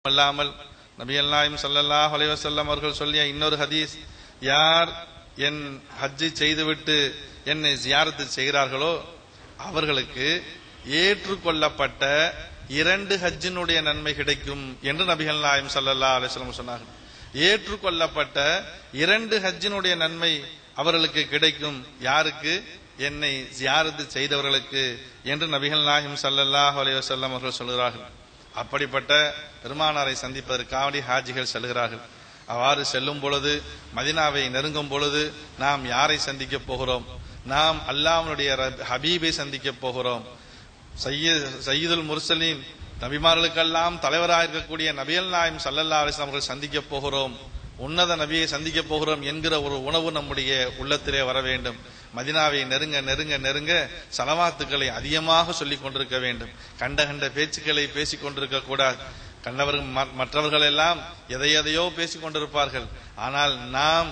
அல்லாமல் நபிகள் நாயகம் ஸல்லல்லாஹு அலைஹி வஸல்லம் அவர்கள் சொல்லிய இன்னொரு ஹதீஸ், யார் என் ஹஜ்ஜை செய்துவிட்டு என்னை ஜியாரத்து செய்கிறார்களோ அவர்களுக்கு ஏற்றுக்கொள்ளப்பட்ட 2 ஹஜ்ஜினுடைய நன்மை கிடைக்கும் என்று நபிகள் நாயகம் ஸல்லல்லாஹு அலைஹி வஸல்லம் சொன்னார்கள். ஏற்றுக்கொள்ளப்பட்ட 2 ஹஜ்ஜினுடைய நன்மை அவர்களுக்கு கிடைக்கும். யாருக்கு? என்னை ஜியாரத்து செய்தவர்களுக்கு என்று நபிகள் நாயகம் ஸல்லல்லாஹு அலைஹி வஸல்லம் அவர்கள் சொல்கிறார்கள். அப்படிப்பட்ட பெருமானாரை சந்திப்பதற்காக ஹாஜிகள் செல்கிறார்கள். அவ்வாறு செல்லும் பொழுது, மதீனாவை நெருங்கும் பொழுது நாம் யாரை சந்திக்க போகிறோம்? நாம் அல்லாஹ்வுடைய ஹபீபை சந்திக்க போகிறோம். சய்யிதுல் முர்சலீன், நபிமார்களுக்கெல்லாம் தலைவராக இருக்கக்கூடிய நபிகள் நாயகம் ஸல்லல்லாஹு அலைஹி வஸல்லம் அவர்கள் சந்திக்க போகிறோம், உன்னத நபியை சந்திக்க போகிறோம் என்கிற ஒரு உணர்வு நம்முடைய உள்ளத்திலே வர வேண்டும். மதீனாவை நெருங்க நெருங்க நெருங்க ஸலவாத்துக்களை அதிகமாக சொல்லிக் கொண்டிருக்க வேண்டும். கண்ட பேச்சுக்களை பேசிக் கொண்டிருக்க கூடாது. மற்றவர்கள் எல்லாம் எதையோ பேசிக் கொண்டிருப்பார்கள். ஆனால் நாம்,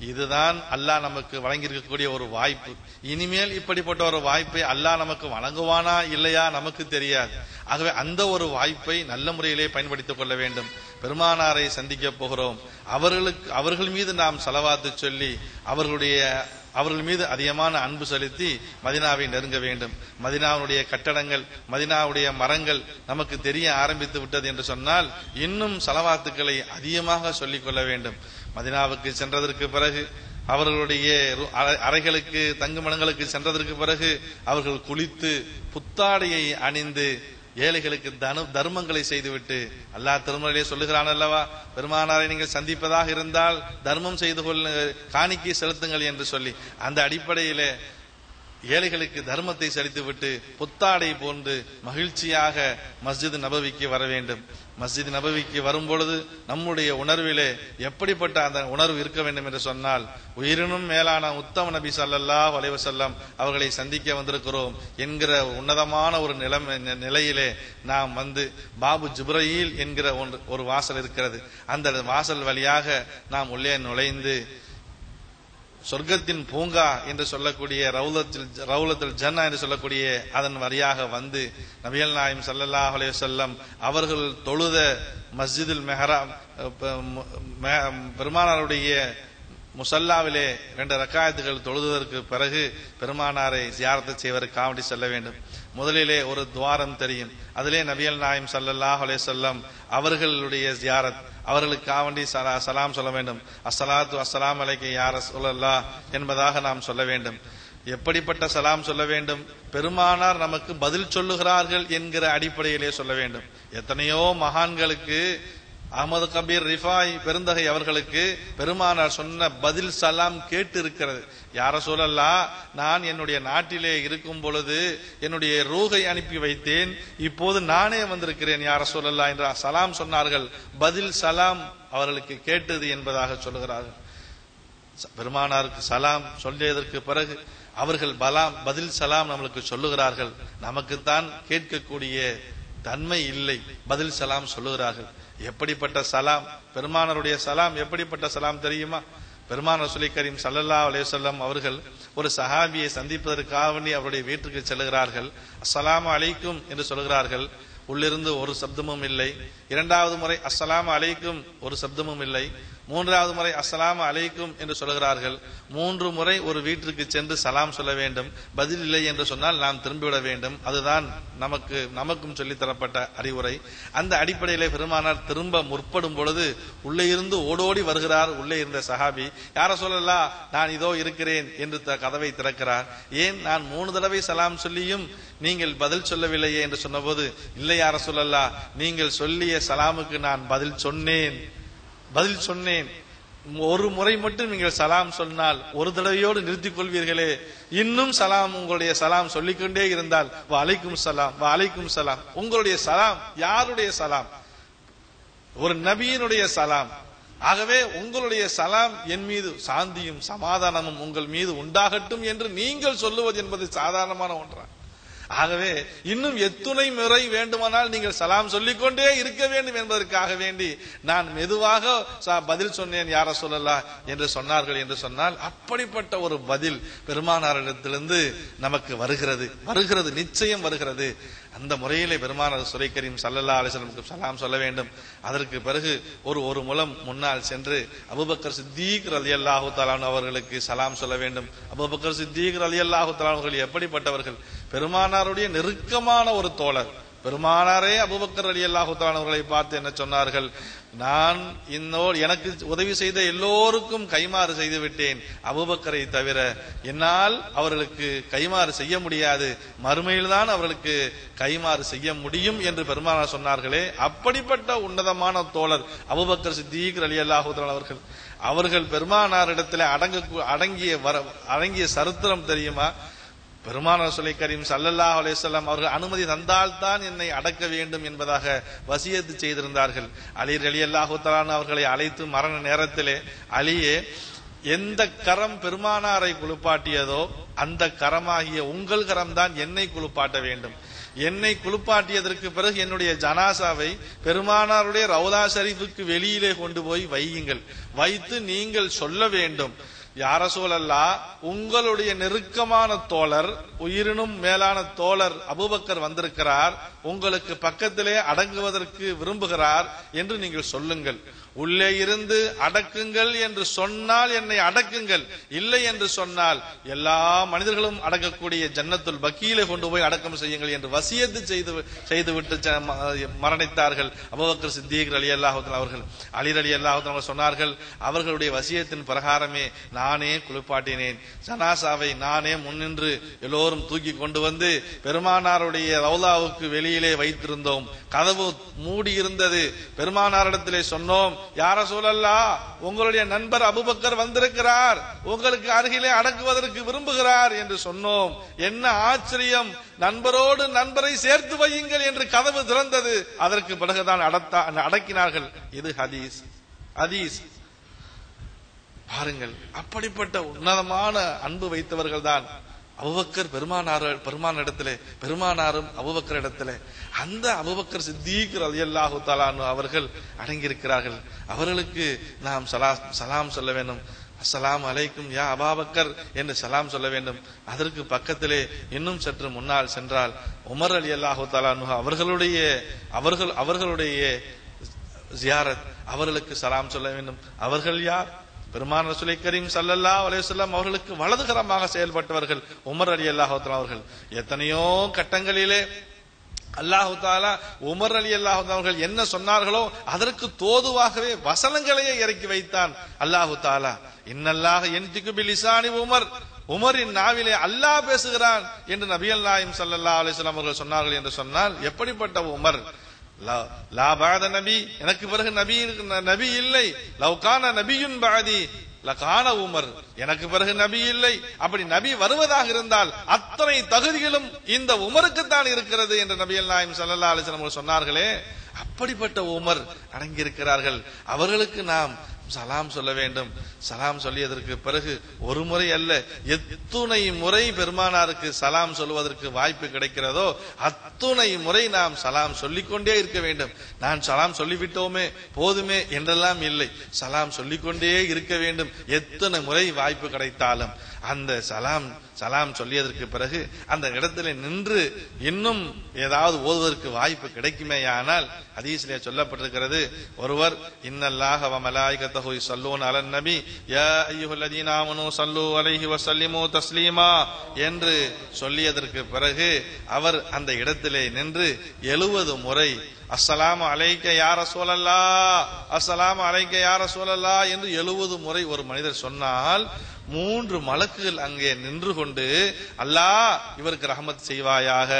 இதுதான் அல்லாஹ் நமக்கு வழங்கியிருக்கக்கூடிய ஒரு வாய்ப்பு. இனிமேல் இப்படிப்பட்ட ஒரு வாய்ப்பை அல்லாஹ் நமக்கு வழங்குவானா இல்லையா நமக்கு தெரியாது. ஆகவே அந்த ஒரு வாய்ப்பை நல்ல முறையிலே பயன்படுத்திக் கொள்ள வேண்டும். பெருமானாரை சந்திக்க போகிறோம், அவர்கள் மீது நாம் ஸலவாத்து சொல்லி அவர்கள் மீது அதிகமான அன்பு செலுத்தி மதீனாவை நெருங்க வேண்டும். மதீனாவுடைய கட்டடங்கள், மதீனாவுடைய மரங்கள் நமக்கு தெரிய ஆரம்பித்து விட்டது என்று சொன்னால் இன்னும் ஸலவாத்துக்களை அதிகமாக சொல்லிக் கொள்ள வேண்டும். மதீனாவுக்கு சென்றதற்கு பிறகு, அவர்களுடைய அறைகளுக்கு, தங்குமிடங்களுக்கு சென்றதற்கு பிறகு அவர்கள் குளித்து புத்தாடையை அணிந்து ஏழைகளுக்கு தர்மங்களை செய்துவிட்டு, அல்லாஹ் திருமறையிலே சொல்லுகிறான் அல்லவா, பெருமானாரை நீங்கள் சந்திப்பதாக இருந்தால் தர்மம் செய்து காணிக்கை செலுத்துங்கள் என்று சொல்லி, அந்த அடிப்படையிலே ஏழைகளுக்கு தர்மத்தை செலுத்திவிட்டு புத்தாடை போன்று மகிழ்ச்சியாக மஸ்ஜித் நபவிக்கு வர வேண்டும். மஸ்ஜித் நபவிக்கு வரும் பொழுது நம்முடைய உணர்விலே எப்படிப்பட்ட அந்த உணர்வு இருக்க வேண்டும் என்று சொன்னால், உயிரினும் மேலான உத்தம நபி ஸல்லல்லாஹு அலைஹி வஸல்லம் அவர்களை சந்திக்க வந்திருக்கிறோம் என்கிற உன்னதமான ஒரு நிலையிலே நாம் வந்து, பாபு ஜிப்ரீல் என்கிற ஒரு வாசல் இருக்கிறது, அந்த வாசல் வழியாக நாம் உள்ளே நுழைந்து சொர்க்கத்தின் பூங்கா என்று சொல்லக்கூடிய ரவுலத்துல் ஜன்னா என்று சொல்லக்கூடிய அதன் வழியாக வந்து நபிகள் நாயகம் ஸல்லல்லாஹு அலைஹி வஸல்லம் அவர்கள் தொழுத மஸ்ஜிதுல் மெஹராம், பெருமானாருடைய முசல்லாவிலே 2 ரக்காயத்துகள் தொழுவதற்கு பிறகு பெருமானாரை ஜியாரத்து செய்வதற்காக செல்ல வேண்டும். முதலிலே ஒரு துவாரம் தெரியும், அதிலே நபிகள் நாயகம் ஸல்லல்லாஹு அலைஹி வஸல்லம் அவர்களுடைய ஜியாரத், அவர்களுக்காக சலாம் சொல்ல வேண்டும். அஸ்ஸலாத்து அஸ்ஸலாமு அலைக்க யா ரசூலல்லாஹ் என்பதாக நாம் சொல்ல வேண்டும். எப்படிப்பட்ட சலாம் சொல்ல வேண்டும்? பெருமானார் நமக்கு பதில் சொல்லுகிறார்கள் என்கிற அடிப்படையிலே சொல்ல வேண்டும். எத்தனையோ மகான்களுக்கு, அஹ்மது கபீர் ரிஃபாய் பெருந்தகை அவர்களுக்கு பெருமானார் சொன்ன பதில் சலாம் கேட்டு இருக்கிறது. யா ரசூலல்லாஹ், நான் என்னுடைய நாட்டிலே இருக்கும் பொழுது என்னுடைய ரூஹை அனுப்பி வைத்தேன், இப்போது நானே வந்திருக்கிறேன் யா ரசூலல்லாஹ் என்ற சலாம் சொன்னார்கள். பதில் சலாம் அவர்களுக்கு கேட்டது என்பதாக சொல்லுகிறார்கள். பெருமானாருக்கு சலாம் சொல்லியதற்கு பிறகு அவர்கள் பதில் சலாம் நம்மளுக்கு சொல்லுகிறார்கள். நமக்குத்தான் கேட்கக்கூடிய தன்மை இல்லை, பதில் சலாம் சொல்லுகிறார்கள். எப்படிப்பட்ட சலாம்! பெருமானாருடைய சலாம் எப்படிப்பட்ட சலாம் தெரியுமா? பெருமானார் ரசூல் கரீம் ஸல்லல்லாஹு அலைஹி வஸல்லம் அவர்கள் ஒரு சஹாபியை சந்திப்பதற்காக அவருடைய வீட்டுக்கு செல்கிறார்கள். அஸ்ஸலாமு அலைக்கும் என்று சொல்கிறார்கள். உள்ளிருந்து ஒரு சப்தமும் இல்லை. 2வது முறை அஸ்ஸலாமு அலைக்கும், ஒரு சப்தமும் இல்லை. 3வது முறை அஸ்ஸலாமு அலைக்கும் என்று சொல்கிறார்கள். 3 முறை ஒரு வீட்டிற்கு சென்று சலாம் சொல்ல வேண்டும். பதில் இல்லை என்று சொன்னால் நாம் திரும்பிவிட வேண்டும். அதுதான் நமக்கும் சொல்லித் தரப்பட்ட அறிவுரை. அந்த அடிப்படையிலே பெருமானார் திரும்ப முற்படும் பொழுது உள்ளே இருந்து ஓடோடி வருகிறார் உள்ளே இருந்த சஹாபி. யா ரசூலல்லாஹ், நான் இதோ இருக்கிறேன் என்று கதவை திறக்கிறார். ஏன், நான் 3 தடவை சலாம் சொல்லியும் நீங்கள் பதில் சொல்லவில்லையே என்று சொன்னபோது, இல்லை யா ரசூலல்லாஹ், நீங்கள் சொல்லிய சலாமுக்கு நான் பதில் சொன்னேன். ஒரு முறை மட்டும் நீங்கள் சலாம் சொன்னால் ஒரு தடவையோடு நிறுத்திக் கொள்வீர்களே, இன்னும் சலாம், உங்களுடைய சலாம் சொல்லிக்கொண்டே இருந்தால் வலைக்கும் சலாம், வலைக்கும் சலாம். உங்களுடைய சலாம் யாருடைய சலாம்? ஒரு நபியினுடைய சலாம். ஆகவே உங்களுடைய சலாம் என் மீது சாந்தியும் சமாதானமும் உங்கள் மீது உண்டாகட்டும் என்று நீங்கள் சொல்லுவது என்பது சாதாரணமான ஒன்றா? ஆகவே இன்னும் எத்துணை முறை வேண்டுமானால் நீங்கள் சலாம் சொல்லிக்கொண்டே இருக்க வேண்டும் என்பதற்காக வேண்டி நான் மெதுவாக பதில் சொன்னேன் யா ரசூலல்லாஹ் என்று சொன்னார்கள் என்று சொன்னால், அப்படிப்பட்ட ஒரு பதில் பெருமானாரிடத்திலிருந்து நமக்கு வருகிறது, நிச்சயம் வருகிறது. அந்த முறையிலே பெருமானார் ரசூலை கரீம் ஸல்லல்லாஹு அலைஹி வஸல்லம் சலாம் சொல்ல வேண்டும். அதற்கு பிறகு ஒரு முலம் முன்னால் சென்று அபூபக்கர் சித்தீக் ரலியல்லாஹு தஆலா அவர்களுக்கு சலாம் சொல்ல வேண்டும். அபூபக்கர் சித்தீக் ரலியல்லாஹு தஆலா அவர்கள் எப்படிப்பட்டவர்கள்? பெருமானாருடைய நெருக்கமான ஒரு தோழர். பெருமானாரே அபூபக்கர் ரலியல்லாஹு தஆலா அவர்களை பார்த்து என்ன சொன்னார்கள்? நான் எனக்கு உதவி செய்த எல்லோருக்கும் கைமாறு செய்து விட்டேன், அபூபக்கரை தவிர என்னால் அவர்களுக்கு கைமாறு செய்ய முடியாது, மறுமையில்தான் அவர்களுக்கு கைமாறு செய்ய முடியும் என்று பெருமானார் சொன்னார்களே. அப்படிப்பட்ட உன்னதமான தோழர் அபூபக்கர் சித்தீக் ரலியல்லாஹு தஆலா அவர்கள் பெருமானாரிடத்தில் அடங்கிய சரித்திரம் தெரியுமா? பெருமானார் ரசூலை கரீம் ஸல்லல்லாஹு அலைஹி வஸல்லம் அவர்கள் அனுமதி தந்தால்தான் என்னை அடக்க வேண்டும் என்பதாக வசியத்து செய்திருந்தார்கள். அலி ரலியல்லாஹு தஆலா அவர்களை அழைத்து மரண நேரத்திலே, அலியே, எந்த கரம் பெருமானாரை குளிப்பாட்டியதோ அந்த கரமாகிய உங்கள் கரம்தான் என்னை குளிப்பாட்ட வேண்டும். என்னை குளிப்பாட்டியதற்கு பிறகு என்னுடைய ஜனாசாவை பெருமானாருடைய ரவுலா ஷரீஃபுக்கு வெளியிலே கொண்டு போய் வையுங்கள். வைத்து நீங்கள் சொல்ல வேண்டும், யா ரசூலல்லாஹ், உங்களுடைய நெருக்கமான தோழர், உயிரினும் மேலான தோழர் அபூபக்கர் வந்திருக்கிறார், உங்களுக்கு பக்கத்திலே அடங்குவதற்கு விரும்புகிறார் என்று நீங்கள் சொல்லுங்கள். உள்ளே இருந்து அடக்குங்கள் என்று சொன்னால் என்னை அடக்குங்கள், இல்லை என்று சொன்னால் எல்லா மனிதர்களும் அடக்கக்கூடிய ஜன்னத்துல் பக்கீலே கொண்டு போய் அடக்கம் செய்யுங்கள் என்று வசியத்து செய்துவிட்டு மரணித்தார்கள் அபூபக்கர் சித்தீக் ரலியல்லாஹு தஆலா அவர்கள். அலி ரலியல்லாஹு தஆலா சொன்னார்கள், அவர்களுடைய வசியத்தின் பிரகாரமே நானே குளிப்பாட்டினேன், ஜனாசாவை நானே முன்னின்று எல்லோரும் தூக்கி கொண்டு வந்து பெருமானாருடைய ரவுலாவுக்கு வெளியிலே வைத்திருந்தோம். கதவு மூடி இருந்தது. பெருமானாரிடத்திலே சொன்னோம், யா ரசூலல்லாஹ், உங்களுடைய நண்பர் அபூபக்கர் வந்திருக்கிறார், உங்களுக்கு அருகிலே அடக்குவதற்கு விரும்புகிறார் என்று சொன்னோம். என்ன ஆச்சரியம், நண்பரோடு நண்பரை சேர்த்து வையுங்கள் என்று கதவு திறந்தது. அதற்கு பிறகுதான் அடக்கினார்கள். இது ஹதீஸ். பாருங்கள், அப்படிப்பட்ட உன்னதமான அன்பு வைத்தவர்கள் தான் அபூபக்கர் பெருமானிடத்திலே, பெருமானாரும் அபூபக்கர் இடத்திலே. அந்த அபூபக்கர் சித்தீக் ரலியல்லாஹு தஆலா அவர்கள் அடங்கியிருக்கிறார்கள். அவர்களுக்கு நாம் சலாம் சொல்ல வேண்டும். அஸ்ஸலாமு அலைக்கும் யா அபூபக்கர் என்று சலாம் சொல்ல வேண்டும். அதற்கு பக்கத்திலே இன்னும் சற்று முன்னால் சென்றால் உமர் ரலியல்லாஹு தஆலா அவர்களுடைய ஜியாரத், அவர்களுக்கு சலாம் சொல்ல வேண்டும். அவர்கள் யார்? பெருமானார் ரசூலை கரீம் ஸல்லல்லாஹு அலைஹி வஸல்லம் அவர்களுக்கு வலதுகரமாக செயல்பட்டவர்கள் உமர் ரலியல்லாஹு தஆலா அவர்கள். எத்தனையோ கட்டங்களிலே அல்லாஹு தஆலா உமர் ரலியல்லாஹு தஆலா அவர்கள் என்ன சொன்னார்களோ அதற்கு தோதுவாகவே வசனங்களையே இறக்கி வைத்தான் அல்லாஹு தஆலா. இன்னல்லாஹ யன்திகு பிலிசானி உமர், உமரின் நாவிலே அல்லாஹ் பேசுகிறான் என்று நபிகள் நாயகம் ஸல்லல்லாஹு அலைஹி வஸல்லம் அவர்கள் சொன்னார்கள் என்று சொன்னால் எப்படிப்பட்ட உமர்? லா பஅத நபி, எனக்கு பிறகு நபி இல்லை. லவ் கான நபியுன் பஅதி லகான உமர், எனக்கு பிறகு நபி இல்லை. அப்படி நபி வருவதாக இருந்தால் அத்தனை தகுதிகளும் இந்த உமருக்குத்தான் இருக்கிறது என்று நபிகள் நாயகம் ஸல்லல்லாஹு அலைஹி வஸல்லம் சொன்னார்களே. அப்படிப்பட்ட உமர் அடங்கியிருக்கிறார்கள். அவர்களுக்கு நாம் சலாம் சொல்ல வேண்டும். சலாம் சொல்லியதற்கு பிறகு ஒரு முறை அல்ல, எத்துணை முறை பெருமானாருக்கு சலாம் சொல்வதற்கு வாய்ப்பு கிடைக்கிறதோ அத்துணை முறை நாம் சலாம் சொல்லிக்கொண்டே இருக்க வேண்டும். நான் சலாம் சொல்லிவிட்டோமே போதுமே என்றெல்லாம் இல்லை, சலாம் சொல்லிக்கொண்டே இருக்க வேண்டும். எத்தனை முறை வாய்ப்பு கிடைத்தாலும் அந்த சலாம் சொல்லியதற்கு பிறகு அந்த இடத்துல நின்று இன்னும் ஏதாவது ஓதுவதற்கு வாய்ப்பு கிடைக்குமேயானால் ஹதீஸிலே சொல்லப்பட்டிருக்கிறது, ஒருவர் இன்னல்லாஹ வ மலாயிகத்தஹு யுஸல்லூன அலன் நபி யா அய்யுஹல்லதீன ஆமனூ ஸல்லூ அலைஹி வ ஸல்லிமூ தஸ்லீமா என்று சொல்லியதற்கு பிறகு அவர் அந்த இடத்திலே நின்று 70 முறை அஸ்ஸலாமு அலைக்க யா ரசூலல்லாஹ், அஸ்ஸலாமு அலைக்க யா ரசூலல்லாஹ் என்று 70 முறை ஒரு மனிதர் சொன்னால் 3 மலக்குகள் அங்கே நின்று கொண்டு அல்லாஹ் இவருக்கு ரஹமத் செய்வாயாக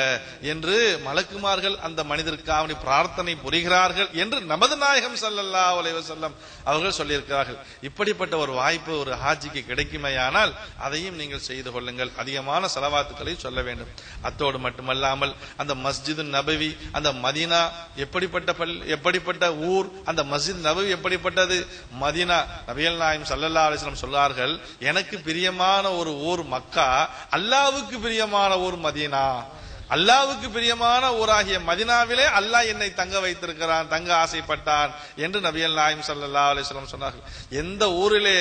என்று மலக்குமார்கள் அந்த மனிதருக்காக பிரார்த்தனை புரிகிறார்கள் என்று நமது நாயகம் ஸல்லல்லாஹு அலைஹி வஸல்லம் அவர்கள் சொல்லியிருக்கிறார்கள். இப்படிப்பட்ட ஒரு வாய்ப்பு ஒரு ஹாஜிக்கு கிடைக்குமேயானால் அதையும் நீங்கள் செய்து கொள்ளுங்கள். அதிகமான ஸலவாத்துக்களை சொல்ல வேண்டும். அத்தோடு மட்டுமல்லாமல் அந்த மஸ்ஜிது நபவி, அந்த மதீனா எப்படிப்பட்ட ஊர், அந்த மஸ்ஜித் நபவி எப்படிப்பட்டது? மதீனா, நபிகள் நாயகம் ஸல்லல்லாஹு அலைஹி வஸல்லம் சொல்றார்கள், எனக்கு பிரியமான ஒரு ஊர் மக்கா, அல்லாஹ்வுக்கு பிரியமான ஊர் மதீனா. அல்லாஹ்வுக்கு பிரியமான ஊராகிய மதீனாவிலே அல்லாஹ் என்னை தங்க வைத்திருக்கிறான், தங்க ஆசைப்பட்டான் என்று நபிகள் நாயகம் ஸல்லல்லாஹு அலைஹி வஸல்லம் சொன்னார்கள். எந்த ஊரிலே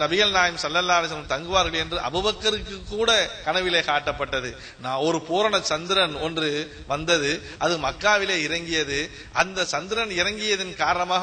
நபிகள் நாயகம் ஸல்லல்லாஹு அலைஹி வஸல்லம் தங்குவார்கள் என்று அபூபக்கருக்கு கூட கனவிலே காட்டப்பட்டது. நான் ஒரு பூரண சந்திரன் ஒன்று வந்தது, அது மக்காவிலே இறங்கியது. அந்த சந்திரன் இறங்கியதன் காரணமாக